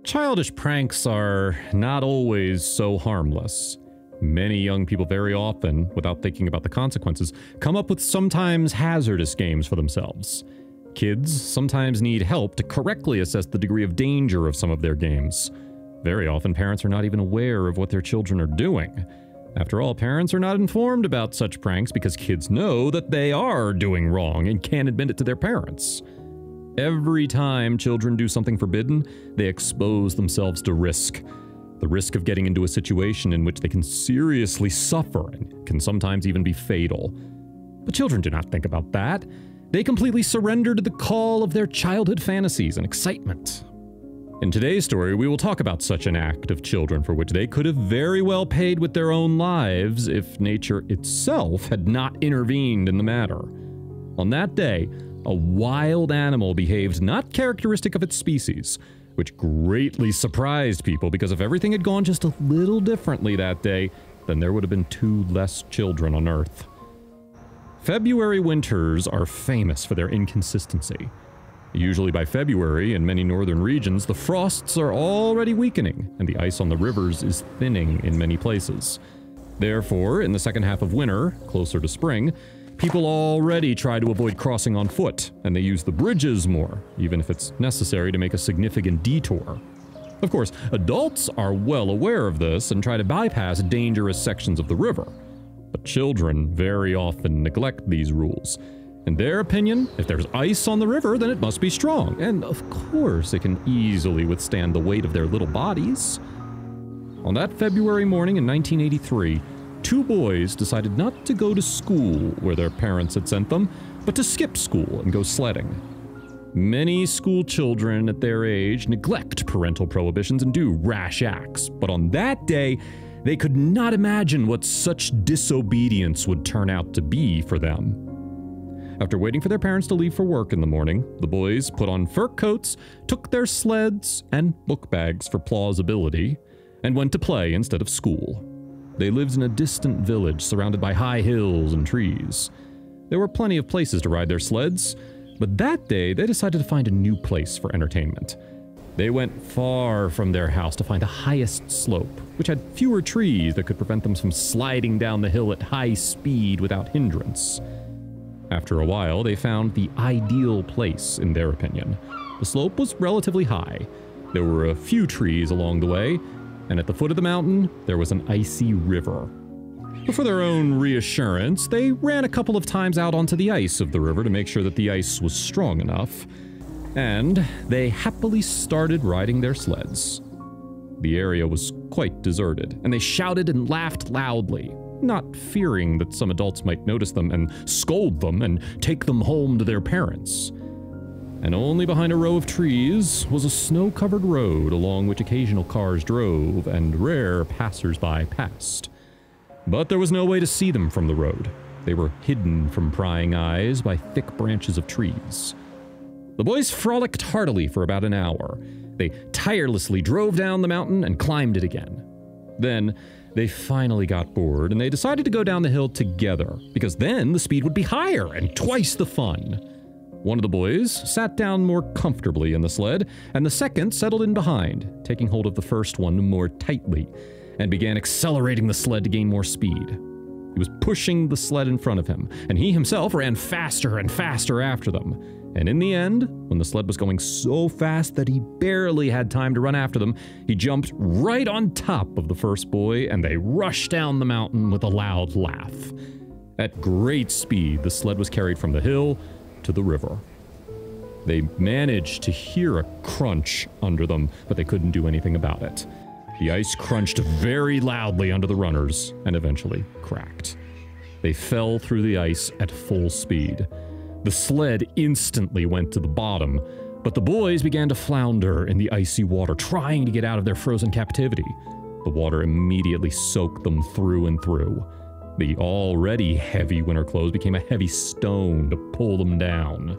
Childish pranks are not always so harmless. Many young people very often, without thinking about the consequences, come up with sometimes hazardous games for themselves. Kids sometimes need help to correctly assess the degree of danger of some of their games. Very often, parents are not even aware of what their children are doing. After all, parents are not informed about such pranks because kids know that they are doing wrong and can't admit it to their parents. Every time children do something forbidden, they expose themselves to risk. The risk of getting into a situation in which they can seriously suffer and can sometimes even be fatal. But children do not think about that. They completely surrender to the call of their childhood fantasies and excitement. In today's story, we will talk about such an act of children for which they could have very well paid with their own lives if nature itself had not intervened in the matter. On that day, a wild animal behaved not characteristic of its species, which greatly surprised people because if everything had gone just a little differently that day, then there would have been 2 less children on Earth. February winters are famous for their inconsistency. Usually by February, in many northern regions, the frosts are already weakening, and the ice on the rivers is thinning in many places. Therefore, in the second half of winter, closer to spring, people already try to avoid crossing on foot, and they use the bridges more, even if it's necessary to make a significant detour. Of course, adults are well aware of this and try to bypass dangerous sections of the river. But children very often neglect these rules. In their opinion, if there's ice on the river, then it must be strong, and of course it can easily withstand the weight of their little bodies. On that February morning in 1983, 2 boys decided not to go to school where their parents had sent them, but to skip school and go sledding. Many school children at their age neglect parental prohibitions and do rash acts, but on that day, they could not imagine what such disobedience would turn out to be for them. After waiting for their parents to leave for work in the morning, the boys put on fur coats, took their sleds and book bags for plausibility, and went to play instead of school. They lived in a distant village surrounded by high hills and trees. There were plenty of places to ride their sleds, but that day they decided to find a new place for entertainment. They went far from their house to find the highest slope, which had fewer trees that could prevent them from sliding down the hill at high speed without hindrance. After a while, they found the ideal place, in their opinion. The slope was relatively high. There were a few trees along the way, and at the foot of the mountain, there was an icy river. But for their own reassurance, they ran a couple of times out onto the ice of the river to make sure that the ice was strong enough. And they happily started riding their sleds. The area was quite deserted, and they shouted and laughed loudly, not fearing that some adults might notice them and scold them and take them home to their parents. And only behind a row of trees was a snow-covered road along which occasional cars drove and rare passers-by passed. But there was no way to see them from the road. They were hidden from prying eyes by thick branches of trees. The boys frolicked heartily for about an hour. They tirelessly drove down the mountain and climbed it again. Then, they finally got bored and they decided to go down the hill together, because then the speed would be higher and twice the fun. One of the boys sat down more comfortably in the sled, and the second settled in behind, taking hold of the first one more tightly, and began accelerating the sled to gain more speed. He was pushing the sled in front of him, and he himself ran faster and faster after them. And in the end, when the sled was going so fast that he barely had time to run after them, he jumped right on top of the first boy, and they rushed down the mountain with a loud laugh. At great speed, the sled was carried from the hill to the river. They managed to hear a crunch under them, but they couldn't do anything about it. The ice crunched very loudly under the runners and eventually cracked. They fell through the ice at full speed. The sled instantly went to the bottom, but the boys began to flounder in the icy water, trying to get out of their frozen captivity. The water immediately soaked them through and through. The already heavy winter clothes became a heavy stone to pull them down.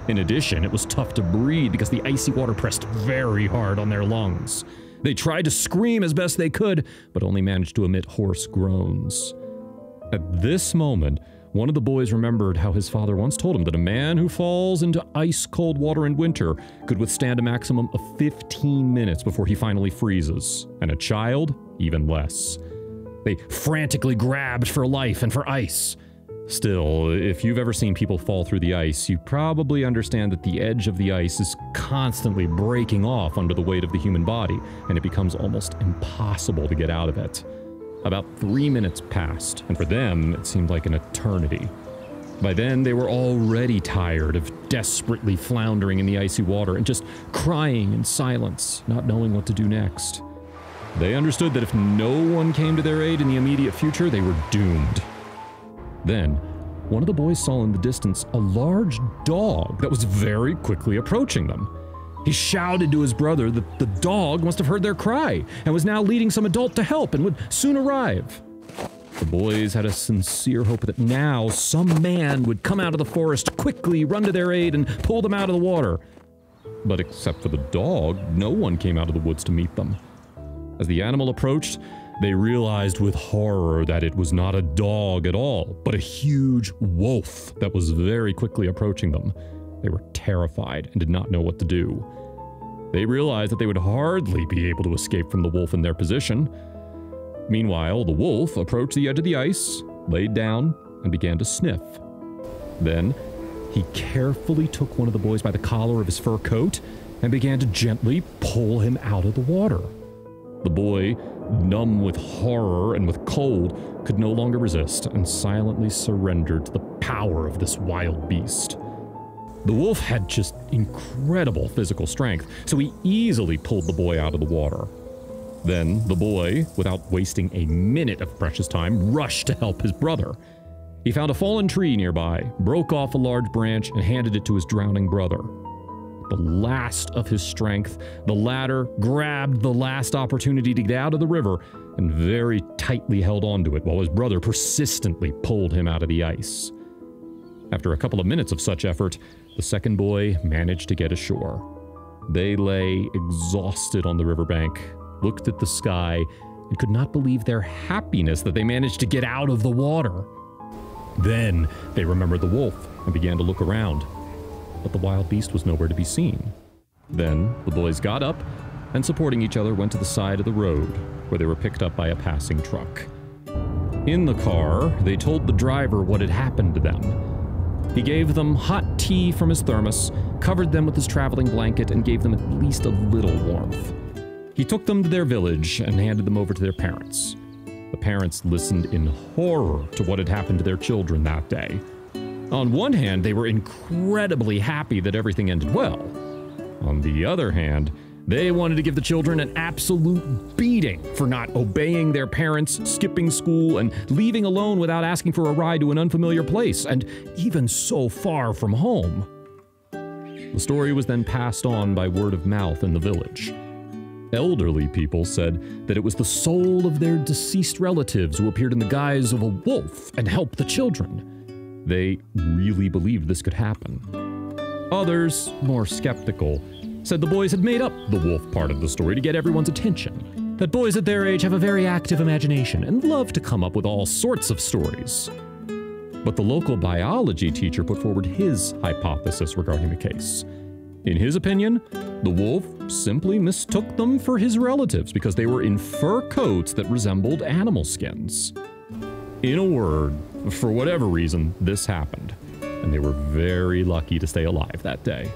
In addition, it was tough to breathe because the icy water pressed very hard on their lungs. They tried to scream as best they could, but only managed to emit hoarse groans. At this moment, one of the boys remembered how his father once told him that a man who falls into ice-cold water in winter could withstand a maximum of 15 minutes before he finally freezes, and a child, even less. They frantically grabbed for life and for ice. Still, if you've ever seen people fall through the ice, you probably understand that the edge of the ice is constantly breaking off under the weight of the human body, and it becomes almost impossible to get out of it. About 3 minutes passed, and for them, it seemed like an eternity. By then, they were already tired of desperately floundering in the icy water and just crying in silence, not knowing what to do next. They understood that if no one came to their aid in the immediate future, they were doomed. Then, one of the boys saw in the distance a large dog that was very quickly approaching them. He shouted to his brother that the dog must have heard their cry and was now leading some adult to help and would soon arrive. The boys had a sincere hope that now some man would come out of the forest, quickly run to their aid and pull them out of the water. But except for the dog, no one came out of the woods to meet them. As the animal approached, they realized with horror that it was not a dog at all, but a huge wolf that was very quickly approaching them. They were terrified and did not know what to do. They realized that they would hardly be able to escape from the wolf in their position. Meanwhile, the wolf approached the edge of the ice, laid down, and began to sniff. Then, he carefully took one of the boys by the collar of his fur coat and began to gently pull him out of the water. The boy, numb with horror and with cold, could no longer resist and silently surrendered to the power of this wild beast. The wolf had just incredible physical strength, so he easily pulled the boy out of the water. Then the boy, without wasting a minute of precious time, rushed to help his brother. He found a fallen tree nearby, broke off a large branch, and handed it to his drowning brother. The last of his strength, the latter grabbed the last opportunity to get out of the river and very tightly held onto it while his brother persistently pulled him out of the ice. After a couple of minutes of such effort, the second boy managed to get ashore. They lay exhausted on the riverbank, looked at the sky, and could not believe their happiness that they managed to get out of the water. Then they remembered the wolf and began to look around. But the wild beast was nowhere to be seen. Then the boys got up and, supporting each other, went to the side of the road, where they were picked up by a passing truck. In the car, they told the driver what had happened to them. He gave them hot tea from his thermos, covered them with his traveling blanket, and gave them at least a little warmth. He took them to their village and handed them over to their parents. The parents listened in horror to what had happened to their children that day. On one hand, they were incredibly happy that everything ended well. On the other hand, they wanted to give the children an absolute beating for not obeying their parents, skipping school, and leaving alone without asking for a ride to an unfamiliar place, and even so far from home. The story was then passed on by word of mouth in the village. Elderly people said that it was the soul of their deceased relatives who appeared in the guise of a wolf and helped the children. They really believed this could happen. Others, more skeptical, said the boys had made up the wolf part of the story to get everyone's attention. That boys at their age have a very active imagination and love to come up with all sorts of stories. But the local biology teacher put forward his hypothesis regarding the case. In his opinion, the wolf simply mistook them for his relatives because they were in fur coats that resembled animal skins. In a word, for whatever reason, this happened, and they were very lucky to stay alive that day.